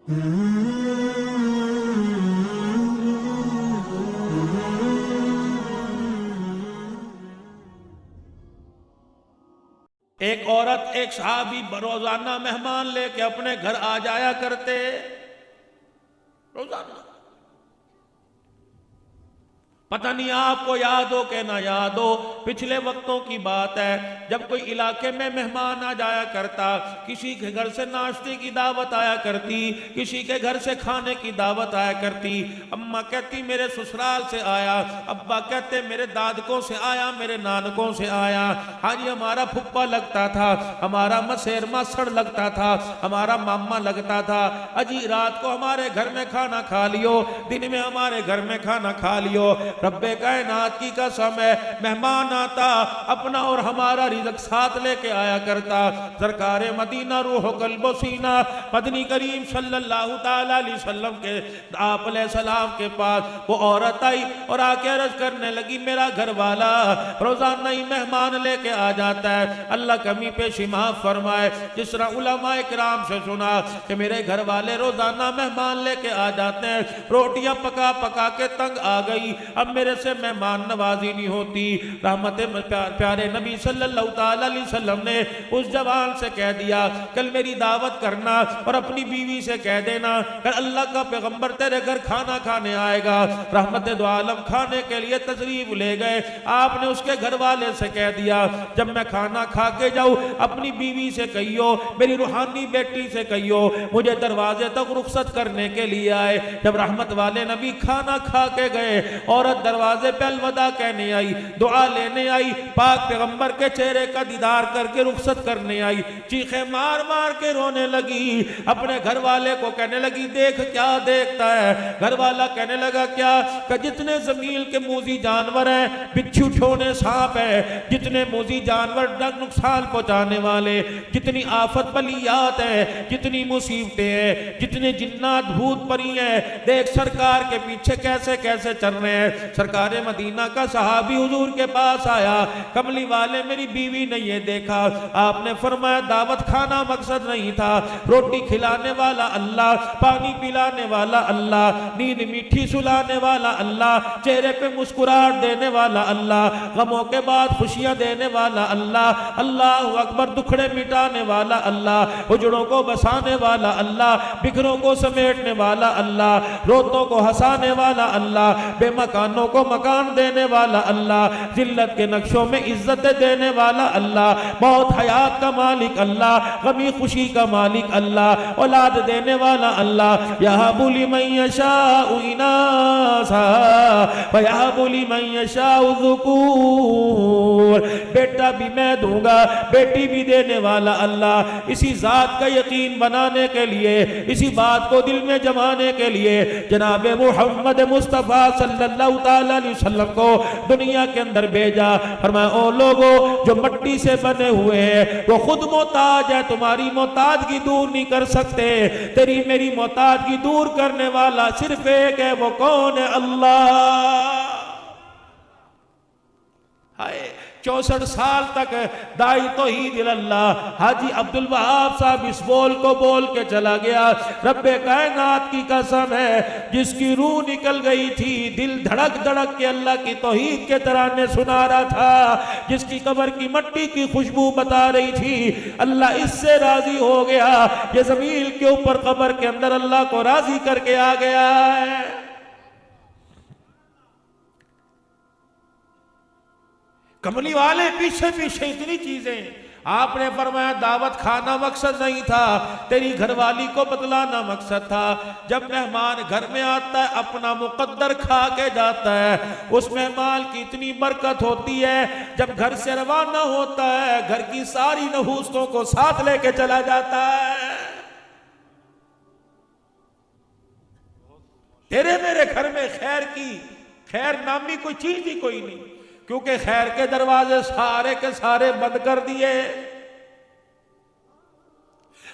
एक औरत एक सहाबी रोजाना मेहमान लेके अपने घर आ जाया करते, रोजाना। पता नहीं आपको याद हो कि ना याद हो, पिछले वक्तों की बात है जब कोई इलाके में मेहमान आ जाया करता, किसी के घर से नाश्ते की दावत आया करती, किसी के घर से खाने की दावत आया करती। अम्मा कहती मेरे ससुराल से आया, अब्बा कहते मेरे दादकों से आया, मेरे नानकों से आया। हाँ जी, हमारा फुप्पा लगता था, हमारा मसेर मासड़ लगता था, हमारा मामा लगता था। अजी रात को हमारे घर में खाना खा लियो, दिन में हमारे घर में खाना खा लियो। रब्बे कायनात की कसम है, मेहमान आता अपना और हमारा रिज़्क़ साथ लेके आया करता। सरकारे मदीना रूह कल्बो सीना मदनी करीम सल्लल्लाहु ताला अलैहि वसल्लम के आप सलाम के पास वो औरत आई और आके अर्ज करने लगी मेरा घर वाला रोजाना ही मेहमान लेके आ जाता है, अल्लाह कमी पेशी माफ फरमाए। जिस तरह उलमाए किराम से सुना कि मेरे घर वाले रोजाना मेहमान लेके आ जाते हैं, रोटियां पका पका के तंग आ गई, अब मेरे से मेहमान नवाजी नहीं होती। रहमत प्यारे नबी सल्लल्लाहु अलैहि वसल्लम ने उस जवान से कह दिया कल मेरी दावत करना और अपनी बीवी से कह देना कल अल्लाह का पैगंबर तेरे घर खाना खाने आएगा। रहमत दो आलम खाने के लिए तशरीफ ले गए। आपने उसके घर वाले से कह दिया जब मैं खाना खा के जाऊं अपनी बीवी से कहियो, मेरी रूहानी बेटी से कहियो मुझे दरवाजे तक रुखसत करने के लिए आए। जब रहमत वाले नबी खाना खा के गए, औरत दरवाजे पे अलविदा कहने आई, दुआ लेने आई, पाक पैगंबर के चेहरे का दीदार करके रुखसत करने आई। चीखे मार मार के रोने लगी, अपने घर वाले को कहने लगी देख क्या देखता है। घर वाला कहने लगा क्या? कि जितने जमीन के मूजी जानवर हैं, बिच्छू ठोने सांप है, जितने मूजी जानवर नुकसान पहुंचाने वाले, जितनी आफत बलियात है, जितनी मुसीबतें हैं, जितने जिन्नात भूत परी हैं, देख सरकार के पीछे कैसे कैसे चल रहे हैं। सरकारे मदीना का सहाबी हुजूर के पास आया, कमली वाले मेरी बीवी ने ये देखा। आपने फरमाया दावत खाना मकसद नहीं था, रोटी खिलाने वाला अल्लाह, पानी पिलाने वाला अल्लाह, नींद मीठी सुलाने वाला अल्लाह, चेहरे पे मुस्कुराहट देने वाला अल्लाह, गमों के बाद खुशियां देने वाला अल्लाह, अल्लाह अकबर, दुखड़े मिटाने वाला अल्लाह, उजड़ों को बसाने वाला अल्लाह, बिखरों को समेटने वाला अल्लाह, रोतों को हंसाने वाला अल्लाह, बेमकानों को मकान देने वाला अल्लाह, जिल्लत के नक्शों में इज्जत देने वाला अल्लाह, मौत हयात का मालिक अल्लाह, गमी खुशी का मालिक अल्लाह, औलाद देने वाला अल्लाह। यहबु लिमन यशाउ इनासा व यहबु लिमन यशाउ ज़ुकूर, बेटा भी मैं दूंगा, बेटी भी देने वाला अल्लाह। इसी जात का यकीन बनाने के लिए, इसी बात को दिल में जमाने के लिए जनाब मुहम्मद मुस्तफ़ा सल्लल्लाहु अलैहि वसल्लम को दुनिया के अंदर भेजा। फरमाया ओ लोगों जो मट्टी से बने हुए हैं वो खुद मोहताज है, तुम्हारी मोहताजगी दूर नहीं कर सकते। तेरी मेरी मोहताजगी दूर करने वाला सिर्फ एक है, वो कौन है? अल्लाह। हाय 64 साल तक दाई तौहीद अल्लाह हाजी अब्दुल वहाब साहब इस बोल को बोल के चला गया। रब्बे कायनात की कसम है जिसकी रूह निकल गई थी, दिल धड़क धड़क के अल्लाह की तौहीद के तराने सुना रहा था, जिसकी कब्र की मट्टी की खुशबू बता रही थी, अल्लाह इससे राजी हो गया। ये जमीन के ऊपर कब्र के अंदर अल्लाह को राजी करके आ गया है। कमली वाले पीछे पीछे इतनी चीजें। आपने फरमाया दावत खाना मकसद नहीं था, तेरी घरवाली को बतलाना मकसद था। जब मेहमान घर में आता है अपना मुकद्दर खा के जाता है, उस मेहमान की इतनी बरकत होती है। जब घर से रवाना होता है घर की सारी नहूसतों को साथ लेके चला जाता है। तेरे मेरे घर में खैर नामी कोई चीज ही कोई नहीं, क्योंकि खैर के दरवाजे सारे के सारे बंद कर दिए।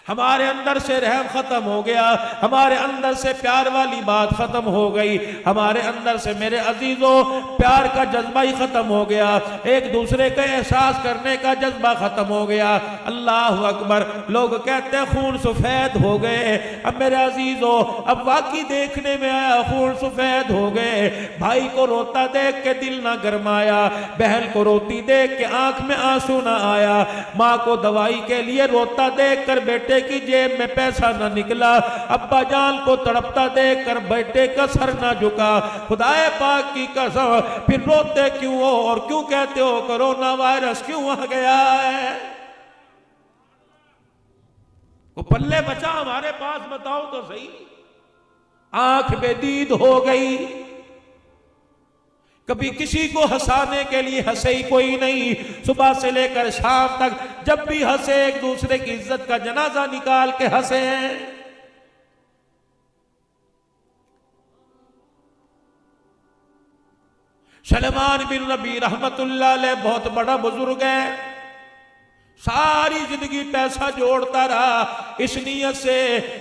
हमारे अंदर से रहम खत्म हो गया, हमारे अंदर से प्यार वाली बात खत्म हो गई, हमारे अंदर से मेरे अजीजों प्यार का जज्बा ही खत्म हो गया, एक दूसरे का एहसास करने का जज्बा खत्म हो गया। अल्लाह अकबर। लोग कहते हैं खून सफेद हो गए। अब मेरे अजीजों अब वाकई देखने में आया खून सफेद हो गए। भाई को रोता देख के दिल ना गरमाया, बहन को रोती देख के आंख में आंसू ना आया, माँ को दवाई के लिए रोता देख कर बेटे की जेब में पैसा ना निकला, अब्बा जान को तड़पता देख कर बेटे का सर ना झुका। खुदाए पाक की कसम, फिर रोते क्यों हो और क्यों कहते हो कोरोना वायरस क्यों आ गया है? वो पल्ले बचा हमारे पास, बताओ तो सही। आंख बेदीद हो गई, कभी किसी को हंसाने के लिए हंसे ही कोई नहीं। सुबह से लेकर शाम तक जब भी हंसे एक दूसरे की इज्जत का जनाजा निकाल के हंसे हैं। सलमान बिन नबी रहमतुल्लाह अलैह बहुत बड़ा बुजुर्ग है, सारी जिंदगी पैसा जोड़ता रहा इस नियत से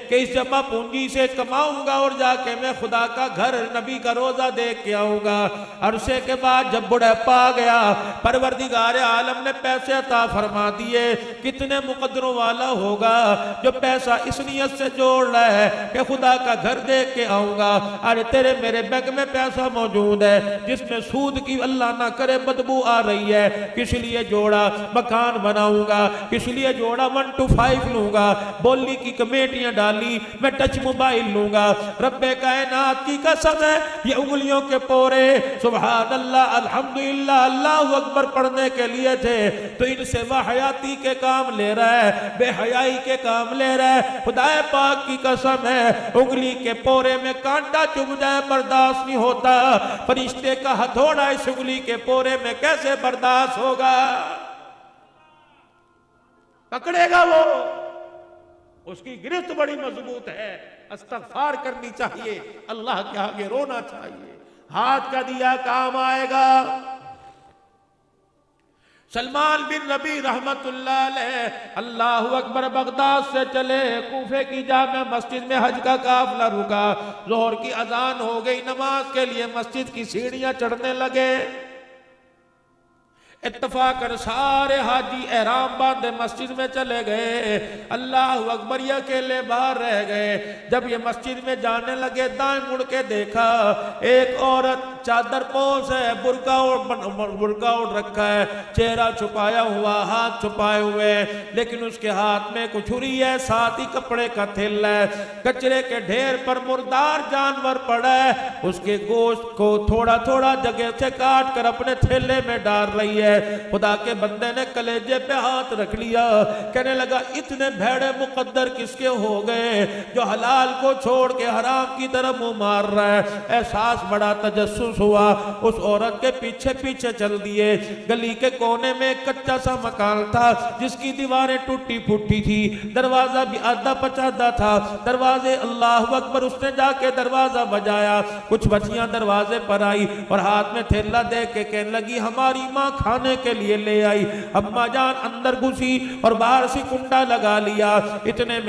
कि इस जमा पूंजी से कमाऊंगा और जाके मैं खुदा का घर नबी का रोजा देख के आऊंगा। अरसे के बाद जब बुढ़ापा आ गया, परवरदिगार आलम ने पैसे अता फरमा दिए। कितने मुकद्दरों वाला होगा जो पैसा इस नियत से जोड़ रहा है कि खुदा का घर देख के आऊंगा। अरे तेरे मेरे बैंक में पैसा मौजूद है जिसमें सूद की अल्लाह ना करे बदबू आ रही है, किस लिए जोड़ा? मकान बनाऊंगा, किस लिए जोड़ा? 1 to 5 लूंगा, बोली की कमेटियां डाली, मैं टच मोबाइल लूंगा। रब्बे कायनात की कसम है, ये उंगलियों के पोरे सुभान अल्लाह अल्हम्दुलिल्लाह अल्लाहु अकबर पढ़ने के लिए थे, तो इनसे वाहयाती के काम ले रहा है, बेहयाई के काम ले रहा है। खुदाए पाक की कसम है, उंगली के पोरे में कांटा चुभ जाए बर्दाश्त नहीं होता, फरिश्ते का हथौड़ा इस उंगली के पोरे में कैसे बर्दाश्त होगा? पकड़ेगा वो, उसकी गिरफ्त बड़ी मजबूत है। इस्तग़फ़ार करनी चाहिए, अल्लाह के आगे रोना चाहिए, हाथ का दिया काम आएगा। सलमान बिन नबी रहमतुल्लाह अलैह अल्लाहु अकबर बगदाद से चले, कूफे की जामे मस्जिद में हज का काफिला रुका। जोहर की अजान हो गई, नमाज के लिए मस्जिद की सीढ़ियां चढ़ने लगे। इत्तफाकन सारे हाजी एहराम बांधे मस्जिद में चले गए। अल्लाह अकबर, ये अकेले बाहर रह गए। जब ये मस्जिद में जाने लगे, दाएं मुड़ के देखा, एक औरत चादर पोश है, बुर्का ओढ़ रखा है, चेहरा छुपाया हुआ, हाथ छुपाए हुए, लेकिन उसके हाथ में कुछ छुरी है, साथ ही कपड़े का थैला है। कचरे के ढेर पर मुर्दार जानवर पड़ा है, उसके गोश्त को थोड़ा थोड़ा जगह से काट कर अपने थैले में डाल रही है। खुदा के बंदे ने कलेजे पे हाथ रख लिया, कहने लगा इतने भेड़े मुकद्दर किसके हो गए जो हलाल को छोड़ के हराम की तरफ मुंह मार रहा है। एहसास बड़ा तजस्सुस हुआ, उस औरत के पीछे पीछे चल दिए। गली के कोने में एक कच्चा सा मकान था जिसकी दीवारें टूटी फूटी थी, दरवाजा भी आधा पचादा था। दरवाजे अल्लाह अकबर, उसने जाके दरवाजा बजाया, कुछ बच्चियां दरवाजे पर आई और हाथ में थैला दे के कहने लगी हमारी माँ खाने के लिए ले आई। अम्मा जान अंदर घुसी और बाहर से कुंडा लगा लिया। इतने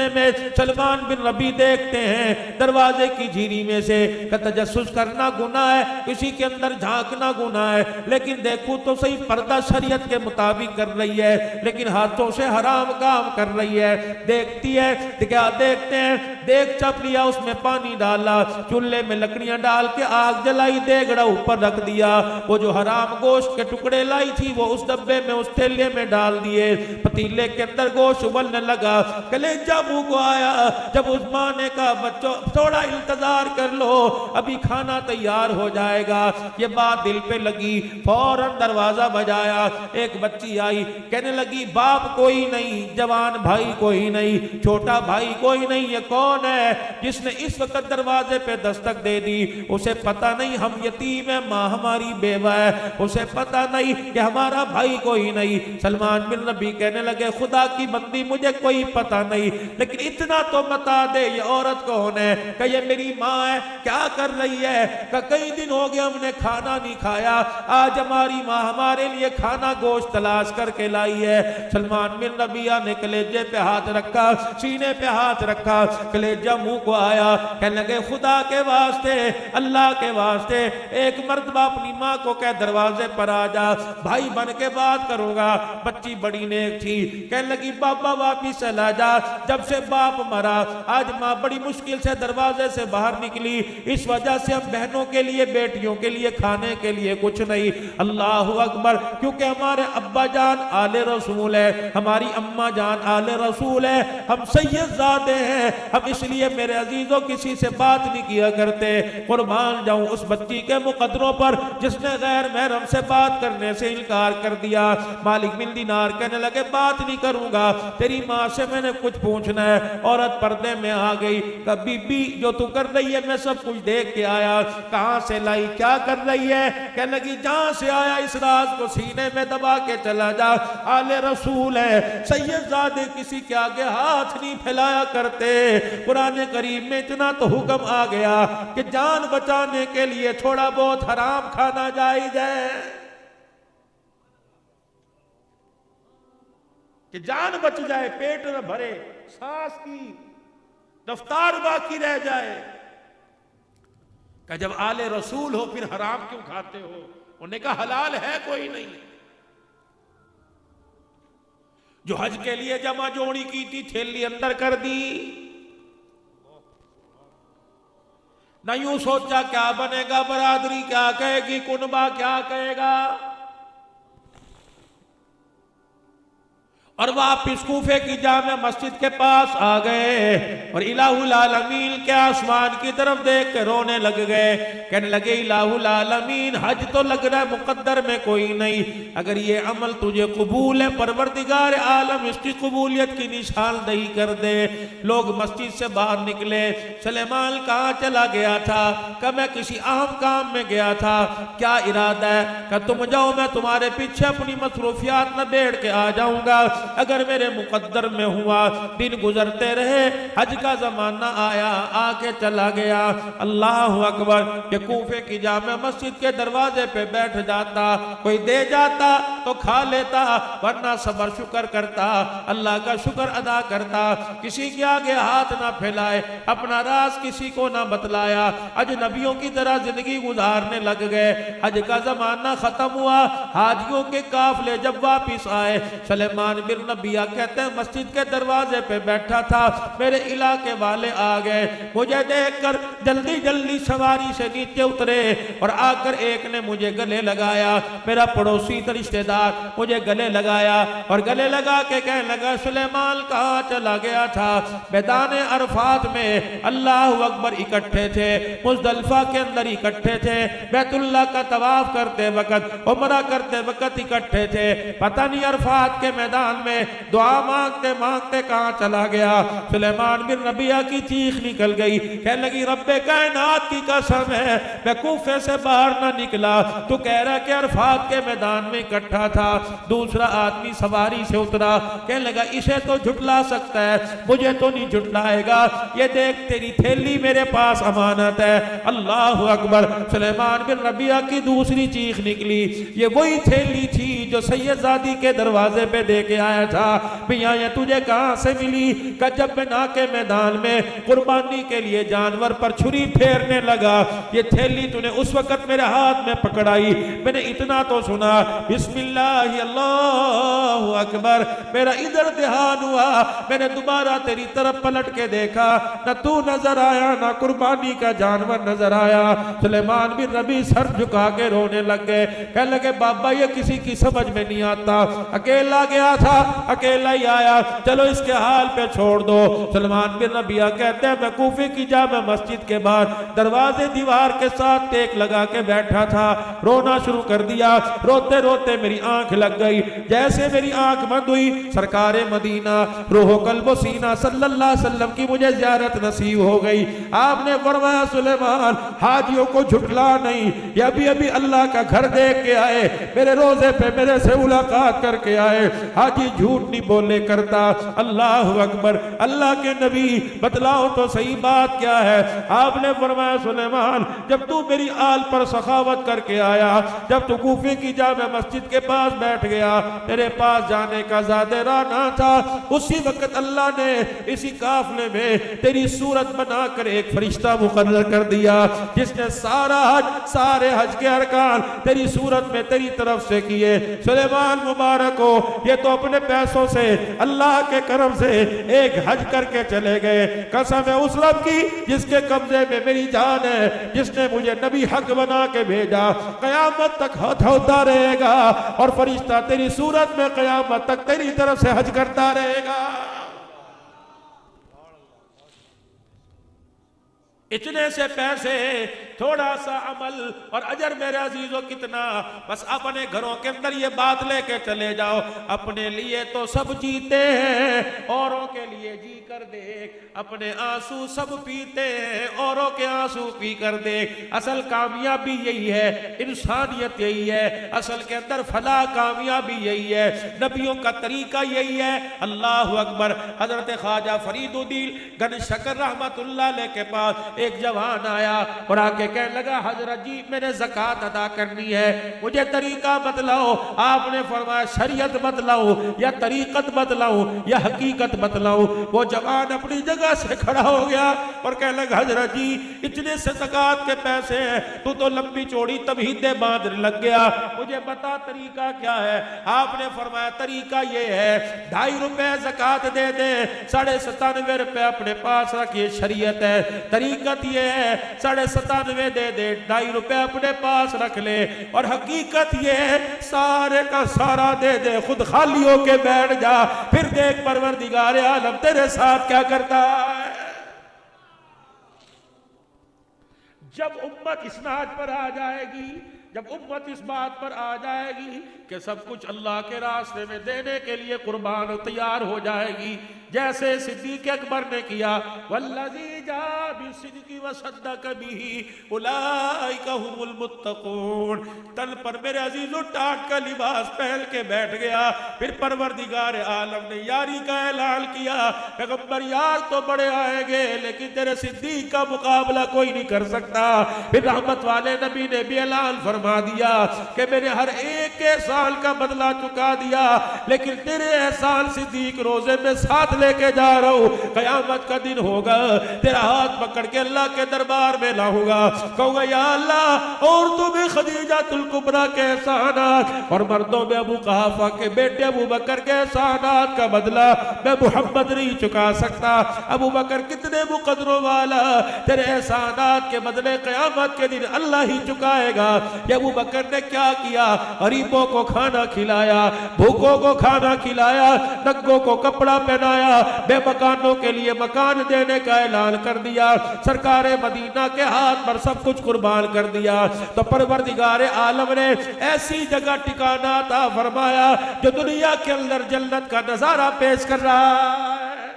में सलमान बिन रबी देखते हैं दरवाजे की झीरी में से, तजस्सुस करना गुनाह है, किसी के अंदर झांकना गुनाह है, लेकिन देखूं तो सही पर्दा शरीयत के मुताबिक कर रही है, लेकिन हाथों से हराम काम कर रही है। देखती है तो क्या देखते हैं, देख चप लिया, उसमें पानी डाला, चूल्हे में लकड़ियां डाल के आग जलाई, देगड़ा ऊपर रख दिया। वो जो हराम गोश्त के टुकड़े लाई थी वो उस डब्बे में, उस थैले में डाल दिए। पतीले के अंदर गोश्त उबलने लगा, कलेजा मुंह को आया। जब उस माँ ने कहा बच्चों थोड़ा इंतजार कर लो, अभी खाना तैयार हो जाएगा, ये बात दिल पे लगी। फौरन दरवाजा बजाया, एक बच्ची आई, कहने लगी बाप कोई नहीं, जवान भाई कोई नहीं, छोटा भाई कोई नहीं, ये कौन है जिसने इस वक्त दरवाजे पे दस्तक दे दी? उसे पता नहीं हम यतीम है, माँ हमारी बेवा है, उसे पता नहीं कि हमारा भाई कोई नहीं। सलमान बिन रबी कहने लगे खुदा की बंदी मुझे कोई पता नहीं, लेकिन इतना तो बता दे ये औरत कौन है? कि ये मेरी माँ है। क्या कर रही है? कि कई दिन हो गए हमने खाना नहीं खाया, आज हमारी माँ हमारे लिए खाना गोश्त तलाश करके लाई है। सलमान बिन रबिया ने कलेजे पे हाथ रखा, सीने पे हाथ रखा, कलेजा मुंह को आया। कहने लगे खुदा के वास्ते, अल्लाह के वास्ते एक मर्तबा अपनी माँ को कह दरवाजे पर आ जा, भाई बन के बात करूंगा। बच्ची बड़ी नेक थी, कहने लगी बाबा वापिस चला जा, जब से बाप मरा आज माँ बड़ी मुश्किल से दरवाजे से बाहर निकली, इस वजह से हम बहनों के लिए बेटियों के लिए खाने के लिए कुछ नहीं। अल्लाह अकबर। क्योंकि हमारे अब्बा जान आले रसूल है, हमारी अम्मा जान आले रसूल है, हम सैयदजादे हैं, हम इसलिए मेरे अजीजों किसी से बात नहीं किया करते। कुर्बान जाऊं उस बच्ची के मुकद्दरों पर जिसने गैर महरम से बात करने से इनकार कर दिया। मालिक बिन दीनार कहने लगे बात नहीं करूंगा, तेरी माँ से मैंने कुछ पूछना है। औरत पर्दे में आ गई, कहा बीबी जो तू कर रही है मैं सब कुछ देख के आया। कहां से लाई, क्या कर रही है? कहने लगी जहां से आया इस राज को सीने में दबा के चला जा, आले रसूल है, सैयदजादे किसी के आगे हाथ नहीं फैलाया करते। कुरान करीम में इतना तो हुक्म आ गया कि जान बचाने के लिए थोड़ा बहुत हराम खाना जायज है, कि जान बच जाए, पेट न भरे, सांस की रफ्तार बाकी रह जाए। कि जब आले रसूल हो फिर हराम क्यों खाते हो? उन्होंने कहा हलाल है कोई नहीं। जो हज के लिए जमा जोड़ी की थी थैली अंदर कर दी, न यूं सोचा क्या बनेगा, बरादरी क्या कहेगी, कुनबा क्या कहेगा, और वापिस कूफे की जामे मस्जिद के पास आ गए और इलाहुल आलमीन के आसमान की तरफ देख के रोने लग गए। कहने लगे इलाहुल आलमीन हज तो लग रहा है मुकद्दर में कोई नहीं, अगर ये अमल तुझे कबूल है परवरदिगार आलम इसकी कबूलियत की निशानदेही कर दे। लोग मस्जिद से बाहर निकले। सुलेमान कहाँ चला गया था? कि मैं किसी अहम काम में गया था। क्या इरादा है? कि तुम जाओ, मैं तुम्हारे पीछे अपनी मसरूफियात में बैठ के आ जाऊंगा। अगर मेरे मुकद्दर में हुआ, दिन गुजरते रहे, हज का जमाना आया, आके चला गया। अल्लाह अकबर। के कूफे की जामे मस्जिद के दरवाजे पे बैठ जाता, कोई दे जाता तो खा लेता, वरना सबर शुक्र करता, अल्लाह का शुक्र अदा करता। किसी के आगे हाथ ना फैलाए, अपना राज किसी को ना बतलाया, अजनबियों की तरह जिंदगी गुजारने लग गए। हज का जमाना खत्म हुआ, हाजियों के काफिले जब वापिस आए, सुलेमान बिन नबिया कहते हैं मस्जिद के दरवाजे पे बैठा था, मेरे इलाके वाले आ गए, मुझे देखकर जल्दी जल्दी सवारी से नीचे उतरे और आकर एक ने मुझे गले लगाया, मेरा पड़ोसी रिश्तेदार मुझे गले लगाया और गले लगा के कहने लगा सुलेमान कहाँ चला गया था? मैदान अरफात में अल्लाह अकबर इकट्ठे थे, मुज़दलिफा के अंदर इकट्ठे थे, बैतुल्लाह का तवाफ करते वक्त, उमरा करते वक्त इकट्ठे थे, पता नहीं अरफात के मैदान में दुआ मांगते मांगते कहां चला गया। सुलेमान बिन रबिया की चीख निकल गई, कहने लगी रब्बे कायनात की कसम है मैं कूफे से बाहर ना निकला, तू कह रहा कि अरफात के मैदान में इकट्ठा था। दूसरा आदमी सवारी से उतरा, कहने लगा इसे तो झुटला सकता है, मुझे तो नहीं झुटलाएगा, ये देख तेरी थैली मेरे पास अमानत है। अल्लाह अकबर। सुलेमान बिन रबिया की दूसरी चीख निकली, ये वही थैली थी जो सैयदजादी के दरवाजे पे दे के आया था। भैया ये तुझे कहां से मिली? कि जब मैं नाके मैदान में कुर्बानी के लिए जानवर पर छुरी फेरने लगा, ये थैली तूने उस वक्त मेरे हाथ में पकड़ाई, मैंने इतना तो सुना बिस्मिल्लाह अल्लाहु अकबर, मेरा इधर ध्यान हुआ, मैंने दोबारा तेरी तरफ पलट के देखा, न तू नजर आया न कुर्बानी का जानवर नजर आया। सुलेमान बिन रबी सर झुका के रोने लग गए, कहने लगे बाबा ये किसी की समझ में नहीं आता, अकेला गया था, अकेला ही आया, चलो इसके हाल पे छोड़ दो। सलमान बिन रबिया कहते हैं मैं कूफे की जामा मस्जिद के बाहर दरवाजे दीवार के साथ टेक लगा के बैठा था, रोना शुरू कर दिया। रोते रोते मेरी आंख लग गई। जैसे मेरी आंख बंद हुई, सरकारे मदीना रूह कल्ब सीना सल्लल्लाहु अलैहि वसल्लम की मुझे ज़ियारत नसीब हो गई। आपने फरमाया सुलेमान हाजियों को झुठला नहीं, ये अभी अभी अल्लाह का घर देख के आए, मेरे रोजे पे मेरे से मुलाकात करके आए, हाजी झूठ नहीं बोले करता। अल्लाह अकबर। अल्लाह के नबी बतलाओ तो सही बात क्या है? आपने फरमाया सुलेमान जब तू मेरी आल पर सखावत करके आया, जब तू कूफे की जामे मस्जिद के पास बैठ गया, तेरे पास जाने का ज़्यादा राना था, उसी वक्त अल्लाह ने इसी काफले में तेरी सूरत बनाकर एक फरिश्ता मुकर्रर कर दिया, जिसने सारे हज के अरकान तेरी सूरत में तेरी तरफ से किए। सुलेमान मुबारक हो, ये तो अपने पैसों से अल्लाह के करम से एक हज करके चले गए। कसम है उस रब की जिसके कब्जे में मेरी जान है, जिसने मुझे नबी हक बना के भेजा, कयामत तक हाथ होता रहेगा और फरिश्ता तेरी सूरत में कयामत तक तेरी तरफ से हज करता रहेगा। इतने से पैसे, थोड़ा सा अमल और अजर मेरे अजीजों कितना। बस अपने घरों के अंदर ये बात लेके चले जाओ, अपने लिए तो सब जीते हैं, औरों के लिए जी कर देख। अपने आंसू सब पीते हैं, औरों के आंसू पी कर देख। असल कामयाबी यही है, इंसानियत यही है, असल के अंदर फला कामयाबी यही है, नबियों का तरीका यही है। अल्लाह अकबर। हजरत ख्वाजा फरीदुद्दीन गन शकर रहमतुल्लाह अलैह के पास एक जवान आया और आके कहने लगा हजरत जी मैंने ज़कात अदा करनी है, मुझे तरीका बतलाओ। आपने फरमाया शरीयत बतलाओ या तरीकत बतलाओ या हकीकत बतलाओ। वो जवान अपनी जगह से खड़ा हो गया और कहने लगा हजरत जी इतने से ज़कात के पैसे हैं, तू तो लंबी चौड़ी तबहीदें बांधने लग गया, मुझे बता तरीका क्या है। आपने फरमाया तरीका ये है 2.5 रुपए ज़कात दे दे, 97.5 रुपए अपने पास रखिए, शरीयत है। तरीकत ये है 97.5 दे दे, 2.5 रुपए अपने पास रख ले। और हकीकत ये है सारे का सारा दे दे, खुद खाली होके बैठ जा, फिर देख परवरदिगार आलम तेरे साथ क्या करता है। जब उम्मत इस नाज पर आ जाएगी, जब उम्मत इस बात पर आ जाएगी कि सब कुछ अल्लाह के रास्ते में देने के लिए कुर्बान तैयार हो जाएगी, जैसे सिद्दीक़ अकबर ने किया, वल्लज़ी जा बिसिद्क़ि वसद्दक़ बिही उलाइका हुमुल मुत्तक़ून। तन पर मेरे अजीज़ों टाट का लिबास पहन के बैठ गया। फिर परवरदिगार आलम ने यारी का ऐलान किया, पैगंबर यार तो बड़े आएंगे लेकिन तेरे सिद्दीक़ का मुकाबला कोई नहीं कर सकता। फिर रहमत वाले नबी ने भी ऐलान फरमा दिया कि मैंने हर एक एहसान का बदला चुका दिया, लेकिन तेरे एहसान सिद्दीक़ रोजे में साथ लेके जा रहा हूं। कयामत का दिन होगा, तेरा हाथ पकड़ के अल्लाह के दरबार में लाऊंगा, कहूंगा या अल्लाह औरतों में खदीजातुल कुबरा के एहसानात और मर्दों में अबू कहाफा के बेटे अबू बकर के एहसानात का बदला मैं मुहम्मद नहीं चुका सकता। अबू बकर कितने मुकदरों वाला, तेरे एहसानात के बदले कयामत के दिन अल्लाह ही चुकाएगा। ये अबू बकर ने क्या किया, गरीबों को खाना खिलाया, भूखों को खाना खिलाया, नंगों को कपड़ा पहनाया, बेमकानों के लिए मकान देने का ऐलान कर दिया, सरकारे मदीना के हाथ पर सब कुछ कुर्बान कर दिया। तो परवरदिगार आलम ने ऐसी जगह ठिकाना अता फरमाया जो दुनिया के अंदर जन्नत का नजारा पेश कर रहा है।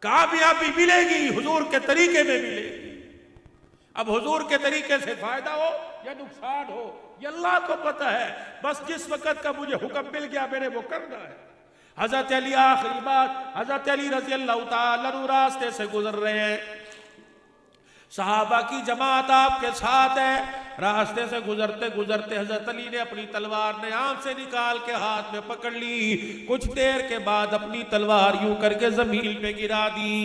कामयाबी मिलेगी हुजूर के तरीके में मिलेगी। अब हुजूर के तरीके से फायदा हो या नुकसान हो ये अल्लाह को पता है, बस जिस वक्त का मुझे हुक्म मिल गया मैंने वो करना है। हजरत अली आखिरी बात, हजरत अली रज़ी अल्लाह तआला अन्हु रास्ते से गुजर रहे हैं, सहाबा की जमात आपके साथ है। रास्ते से गुजरते गुजरते हजरत अली ने अपनी तलवार नियाम से निकाल के हाथ में पकड़ ली। कुछ देर के बाद अपनी तलवार यूं करके जमीन पे गिरा दी।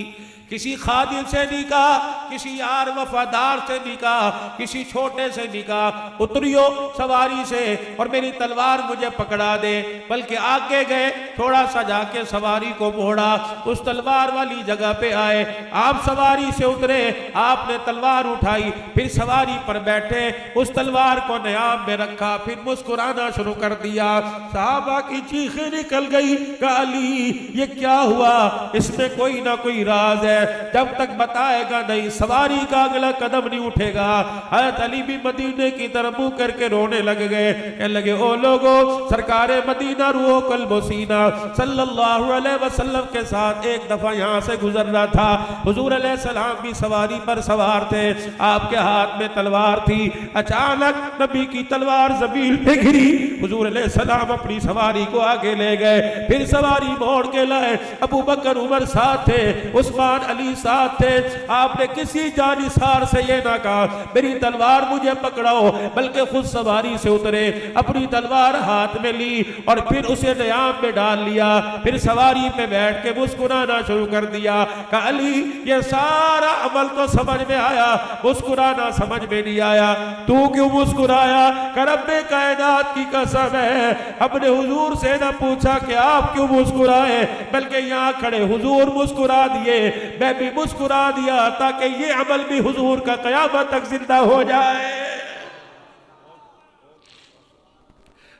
किसी खादिम से निकाह, किसी यार वफादार से निकाह, किसी छोटे से निकाह, उतरियो सवारी से और मेरी तलवार मुझे पकड़ा दे। बल्कि आगे गए, थोड़ा सा जाके सवारी को मोड़ा, उस तलवार वाली जगह पे आए। आप सवारी से उतरे, आपने तलवार उठाई, फिर सवारी पर बैठे उस तलवार को नयाब में रखा, फिर मुस्कुराना शुरू कर दिया। साहबा की चीखें निकल गई, कहा अली ये क्या हुआ, इसमें कोई ना कोई राज है, जब तक बताएगा नहीं सवारी का अगला कदम नहीं उठेगा। हज़रत अली भी मदीने की तरफ मुंह करके रोने लग गए, कहने लगे ओ लोगो, सरकारे मदीना रूहो कल्बो सीना सल्लल्लाहु अलैहि वसल्लम के साथ एक दफा यहाँ से गुजर रहा था। हुजूर अलैहि सलाम भी सवारी पर सवार थे, आपके हाथ में तलवार थी। अचानक नबी की तलवार जमीन पे गिरी, हुजूर अलैहि सलाम अपनी सवारी को आगे ले गए, फिर सवारी मोड़ के लाए। अबू बकर उमर साथ थे, उस्मान अली साथ थे। आपने किसी जानिसार से ये ना कहा मेरी तलवार मुझे पकड़ाओ, बल्कि खुद सवारी से उतरे, अपनी तलवार हाथ में ली और फिर उसे नयाब में डाल लिया, फिर सवारी पे बैठ के मुस्कुराना शुरू कर दिया। कहा अली ये सारा अमल तो समझ में आया, मुस्कुराना समझ में नहीं आया, तू क्यों मुस्कुराया? रब्बे कायनात की कसम है, अपने हुजूर से ना पूछा कि आप क्यों मुस्कुराए, बल्कि यहाँ खड़े हुजूर मुस्कुरा दिए, मैं भी मुस्कुरा दिया ताकि ये अमल भी हुजूर का क़यामत तक जिंदा हो जाए।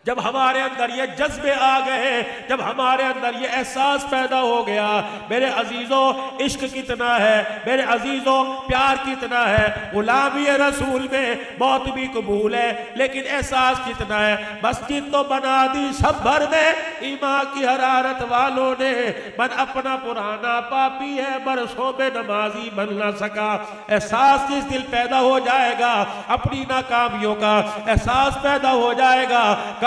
जब हमारे अंदर ये जज्बे आ गए, जब हमारे अंदर ये एहसास पैदा हो गया, मेरे अजीजों इश्क कितना है, मेरे अजीजों प्यार कितना है, गुलामी रसूल में मौत भी कबूल है, लेकिन एहसास कितना है। मस्जिद तो बना दी सब भर में, ईमान की हरारत वालों ने, मन अपना पुराना पापी है, बरसों में नमाजी बन ना सका। एहसास जिस दिल पैदा हो जाएगा, अपनी नाकामियों का एहसास पैदा हो जाएगा,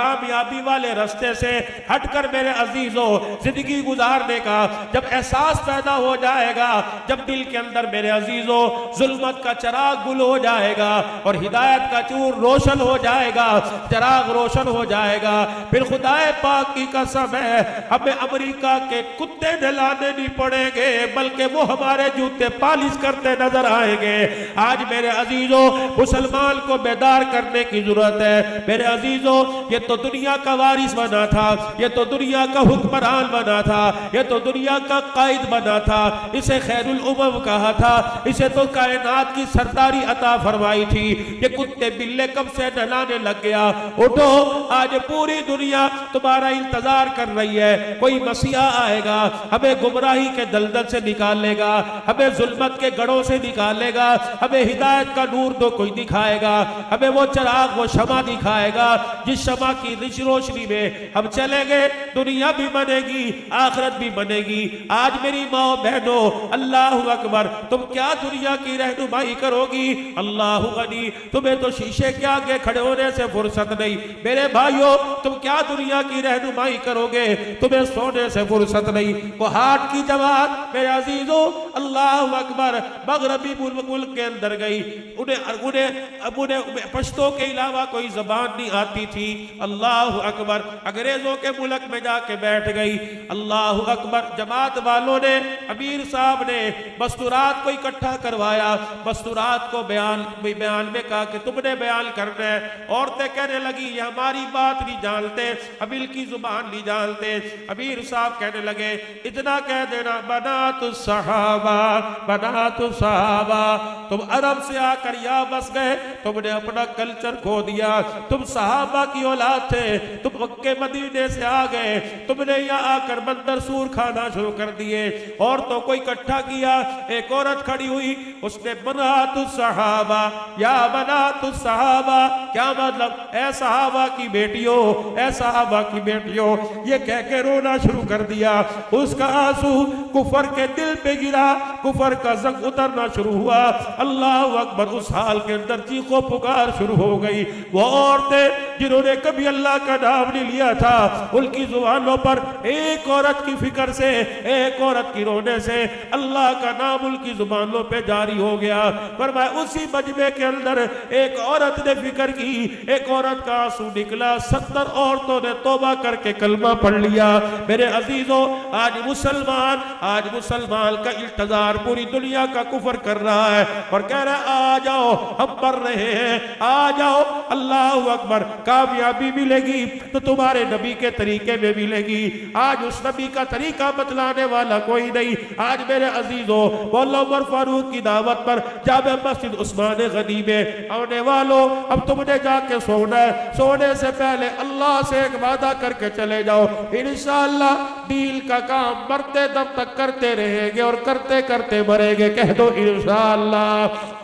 कामयाबी वाले रास्ते से हटकर मेरे अजीजों जिंदगी गुजारने का जब एहसास पैदा हो जाएगा, जब दिल के अंदर मेरे अजीजों जुल्मत का चिराग गुल हो जाएगा और हिदायत का चूर रोशन हो जाएगा, चिराग रोशन हो जाएगा, फिर खुदाए पाक की कसम है हमें अमेरिका के कुत्ते नहलाने नहीं पड़ेंगे, बल्कि वो हमारे जूते पालिश करते नजर आएंगे। आज मेरे अजीजों मुसलमान को बेदार करने की जरूरत है। मेरे अजीजों ये तो दुनिया का वारिस बना था, ये तो दुनिया का हुक्मरान बना था, ये तो दुनिया का कायद बना था, इसे खैरुल उमम कहा था, इसे तो कायनात की सरदारी अता फरमाई थी। ये कुत्ते बिल्ले कब से नहलाने लग गया। उठो, आज पूरी दुनिया तुम्हारा इंतजार कर रही है। कोई मसीहा आएगा, हमें गुमराही के दलदल से निकालेगा, हमें जुल्मत के गढ़ों से निकालेगा, हमें हिदायत का नूर तो कोई दिखाएगा, हमें वो चिराग वो शमा दिखाएगा जिस शमा की रोशनी में हम चलेंगे, दुनिया भी बनेगी, आखिरत भी बनेगी। आज मेरी माँ बहनों, अल्लाह अकबर, तुम क्या दुनिया की रहनुमाई करोगी? अल्लाह गनी, तुम्हें तो शीशे के आगे खड़े होने से फुर्सत नहीं। मेरे भाइयों, तुम क्या दुनिया की रहनुमाई करोगे? तुम्हें सोने से फुर्सत नहीं। वो हाट की जमात मेरे अजीजों, अल्लाह अकबर, मगरबी मुल्क के अंदर गई, उन्हें पश्तो के अलावा कोई जबान नहीं आती थी। अल्लाह अकबर, अंग्रेजों के मुल्क में जाके बैठ गई। अल्लाह अकबर, जमात वालों ने, अमीर साहब ने मस्तूरात को इकट्ठा करवाया, मस्तूरात को बयान में कहा कि तुमने बयान करना है। औरतें कहने लगी ये हमारी बात नहीं जानते, अमीर की जुबान नहीं जानते। अमीर साहब कहने लगे इतना कह देना, बनातु सहाबा, बनातु सहाबा, तुम अरब से आकर यहाँ बस गए, तुमने अपना कल्चर खो दिया, तुम सहाबा की औलाद थे, तुम मक्के मदीने से आ गए, तुमने यहाँ आकर बंदर सूर खाना शुरू कर दिए। औरतों को इकट्ठा किया, एक औरत खड़ी हुई, उसने बनातु सहाबा, या बनातु सहाबा, क्या मतलब? ऐ सहाबा की बेटियों, ऐ सहाबा की बेटियों, ये कह के रोना शुरू कर दिया। उसका आंसू कुफर के दिल पे गिरा, कुफर का जंग उतरना शुरू हुआ। अल्लाह अकबर, उस हाल के अंदर चीखों पुकार शुरू हो गई। वो औरतें जिन्होंने कभी अल्लाह का नाम नहीं लिया था, उनकी जुबानों पर एक औरत की फिक्र से, एक औरत की रोने से अल्लाह का नाम उनकी जुबानों पे जारी हो गया। पर मैं उसी मजमे के अंदर एक औरत ने फिक्र की, एक औरत का आंसू निकला, 70 औरतों ने तौबा करके कलमा पढ़ लिया। मेरे अजीजों, आज मुसलमान का इल्तजा यार पूरी दुनिया का कुफर कर रहा है और कह रहा है आ जाओ हम पढ़ रहे हैं, आ जाओ, अल्लाह अकबर। कामयाबी मिलेगी तो तुम्हारे नबी के तरीके में मिलेगी। आज उस नबी का तरीका बतलाने वाला कोई नहीं। आज मेरे अजीजों, मौला उमर फारूक की दावत पर जामे मस्जिद उस्मान गनी में आने वालों, अब तुमने जाके सोना है, सोने से पहले अल्लाह से एक वादा करके चले जाओ, इंशाअल्लाह डील का काम मरते दम तक करते रहेंगे और करते करते मरेंगे। कह दो इंशाअल्लाह।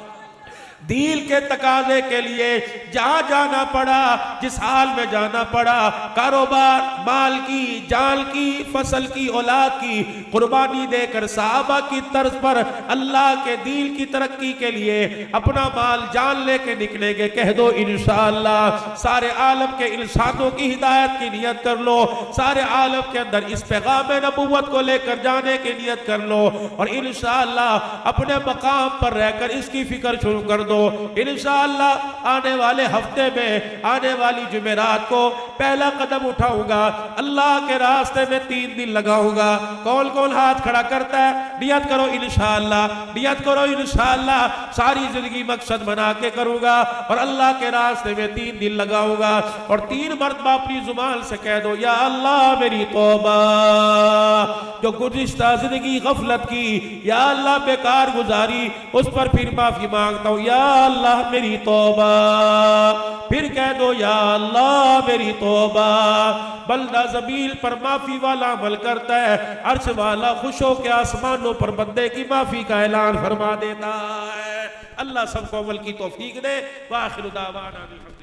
डील के तकाजे के लिए जहां जाना पड़ा, जिस हाल में जाना पड़ा, कारोबार, माल की, जान की, फसल की, औलाद की कुर्बानी देकर साहबा की तर्ज पर अल्लाह के दीन की तरक्की के लिए अपना माल जान लेके निकलेंगे। कह दो इंशाअल्लाह। सारे आलम के इंसानों की हिदायत की नियत कर लो, सारे आलम के अंदर इस पैगाम नबूवत को लेकर जाने की नियत कर लो और इंशाअल्लाह अपने मकाम पर रहकर इसकी फिक्र शुरू कर दो। इंशाअल्लाह आने वाले हफ्ते में, आने वाली जुमेरात को पहला कदम उठाऊंगा, अल्लाह के रास्ते में 3 दिन लगाऊंगा। कौन कौन हाथ खड़ा करता है? नियत करो इंशाअल्लाह, नियत करो इंशाअल्लाह। सारी जिंदगी मकसद बना के करूंगा और अल्लाह के रास्ते में 3 दिन लगाऊंगा और 3 मरतबा अपनी जुबान से कह दो, या अल्लाह मेरी तौबा, जो गुज़िश्ता जिंदगी गफलत की, या अल्लाह बेकार गुजारी, उस पर फिर माफी मांगता हूँ। या अल्लाह मेरी तौबा। फिर कह दो, या अल्लाह मेरी तौबा। बंदा ज़मीन पर माफी वाला अमल करता है, अर्श वाला खुश हो के आसमानों पर बंदे की माफी का ऐलान फरमा देता है। अल्लाह सबको अमल की तौफीक दे। वाखिर दावाना।